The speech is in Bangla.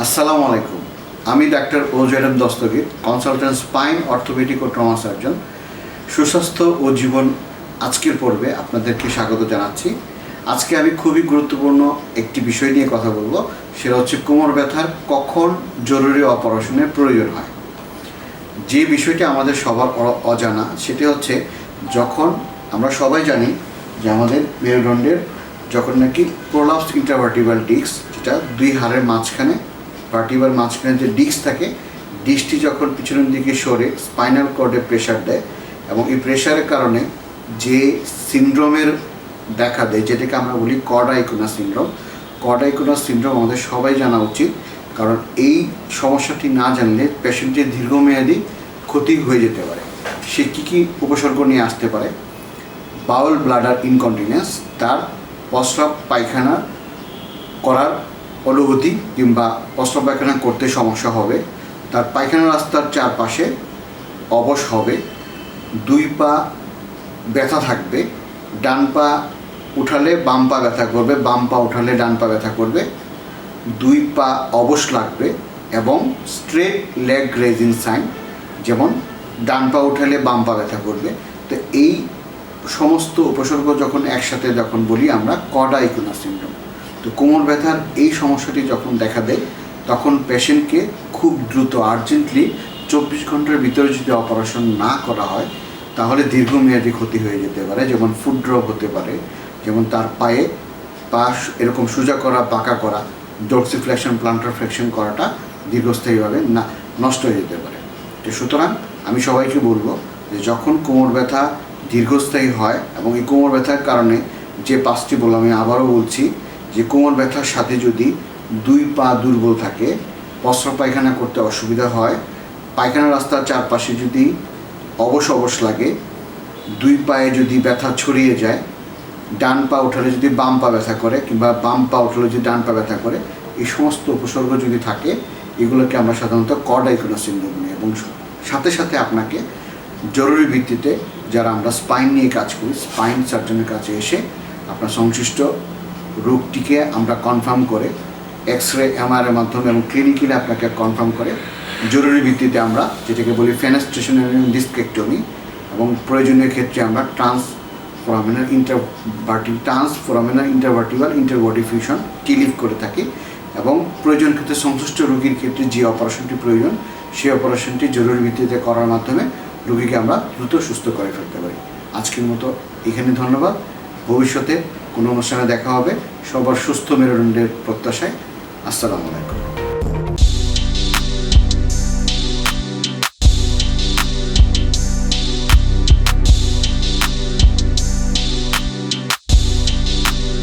আসসালামু আলাইকুম। আমি doctor OZM Dastagir, consultant spine, orthopaedic ও ট্রমা সার্জন। সুস্বাস্থ্য ও জীবন আজকের পর্বে আপনাদেরকে স্বাগত জানাচ্ছি। আজকে আমি খুবই গুরুত্বপূর্ণ একটি বিষয় নিয়ে কথা বলবো, সেটা হচ্ছে কোমর ব্যথার কখন জরুরি অপারেশনের প্রয়োজন হয়। যে বিষয়টি আমাদের সবার অজানা সেটি হচ্ছে যখন আমরা সবাই জানি যে আমাদের মেরুদণ্ডের যখন নাকি প্রোলাপস ইন্টারভার্টিব্রাল ডিস্ক, যেটা দুই হাড়ের মাঝখানে ভার্টিব্রাল মাঝখানে যে ডিস্ক থাকে, ডিস্কটি যখন পিছনের দিকে সরে স্পাইনাল কর্ডে প্রেশার দেয় এবং এই প্রেশারের কারণে যে সিনড্রোমের দেখা দেয়, যেটাকে আমরা বলি কর্ড আইকোনা সিনড্রোম। কর্ড আইকোনা সিনড্রোম আমাদের সবাই জানা উচিত, কারণ এই সমস্যাটি না জানলে পেশেন্টের দীর্ঘমেয়াদী ক্ষতি হয়ে যেতে পারে। সে কী কী উপসর্গ নিয়ে আসতে পারে? বাউল ব্লাডার ইনকন্টিনেন্স, তার প্রস্রাব পায়খানা করার অনুভূতি কিংবা প্রস্রাব পায়খানা করতে সমস্যা হবে, তার পায়খানা রাস্তার চারপাশে অবশ হবে, দুই পা ব্যথা থাকবে, ডান পা উঠালে বাম পা ব্যথা করবে, বাম পা উঠালে ডান পা ব্যথা করবে, দুই পা অবশ লাগবে এবং স্ট্রেট লেগ রেজিং সাইন, যেমন ডান পা উঠালে বাম পা ব্যথা করবে। তো এই সমস্ত উপসর্গ যখন একসাথে যখন বলি আমরা কর্ড আইকোনা সিনড্রোম। তো কোমর ব্যথার এই সমস্যাটি যখন দেখা দেয় তখন পেশেন্টকে খুব দ্রুত আর্জেন্টলি 24 ঘন্টার ভিতরে যদি অপারেশন না করা হয় তাহলে দীর্ঘমেয়াদী ক্ষতি হয়ে যেতে পারে। যেমন ফুট ড্রপ হতে পারে, যেমন তার পায়ে পা এরকম সোজা করা, বাঁকা করা, ডোর্সিফ্লেকশন, প্লান্টার ফ্লেকশন করাটা দীর্ঘস্থায়ীভাবে না নষ্ট হয়ে যেতে পারে। তো সুতরাং আমি সবাইকে বলবো যে যখন কোমর ব্যথা দীর্ঘস্থায়ী হয় এবং এই কোমর ব্যথার কারণে যে পাঁচটি বললাম, আমি আবারও বলছি যে কোমর ব্যথার সাথে যদি দুই পা দুর্বল থাকে, প্রস্রাব পায়খানা করতে অসুবিধা হয়, পায়খানা রাস্তার চারপাশে যদি অবশ লাগে, দুই পায়ে যদি ব্যথা ছড়িয়ে যায়, ডান পা উঠালে যদি বাম পা ব্যথা করে কিংবা বাম পা উঠালে যদি ডান পা ব্যথা করে, এই সমস্ত উপসর্গ যদি থাকে এগুলোকে আমরা সাধারণত কর্ড আইকোনা সিনড্রোম নিই। এবং সাথে সাথে আপনাকে জরুরি ভিত্তিতে যারা আমরা স্পাইন নিয়ে কাজ করি, স্পাইন সার্জনের কাছে এসে আপনার সংশ্লিষ্ট রোগটিকে আমরা কনফার্ম করে এক্স রে, এমআরআইয়ের মাধ্যমে এবং ক্লিনিক্যালি আপনাকে কনফার্ম করে জরুরি ভিত্তিতে আমরা যেটাকে বলি ফেনেস্ট্রেশন ডিস্কেক্টমি এবং প্রয়োজনীয় ক্ষেত্রে আমরা ট্রান্সফোরামিনাল ইন্টারভার্টিব্রাল ইন্টারবডি ফিউশন টিলিভ করে থাকি এবং প্রয়োজন ক্ষেত্রে সংশ্লিষ্ট রোগীর ক্ষেত্রে যে অপারেশনটি প্রয়োজন সেই অপারেশনটি জরুরি ভিত্তিতে করার মাধ্যমে রোগীকে আমরা দ্রুত সুস্থ করে ফেলতে পারি। আজকের মতো এখানে ধন্যবাদ। ভবিষ্যতে কোনো অনুষ্ঠানে দেখা হবে। সবার সুস্থ মেরুদণ্ডের প্রত্যাশায়। আসসালামু আলাইকুম।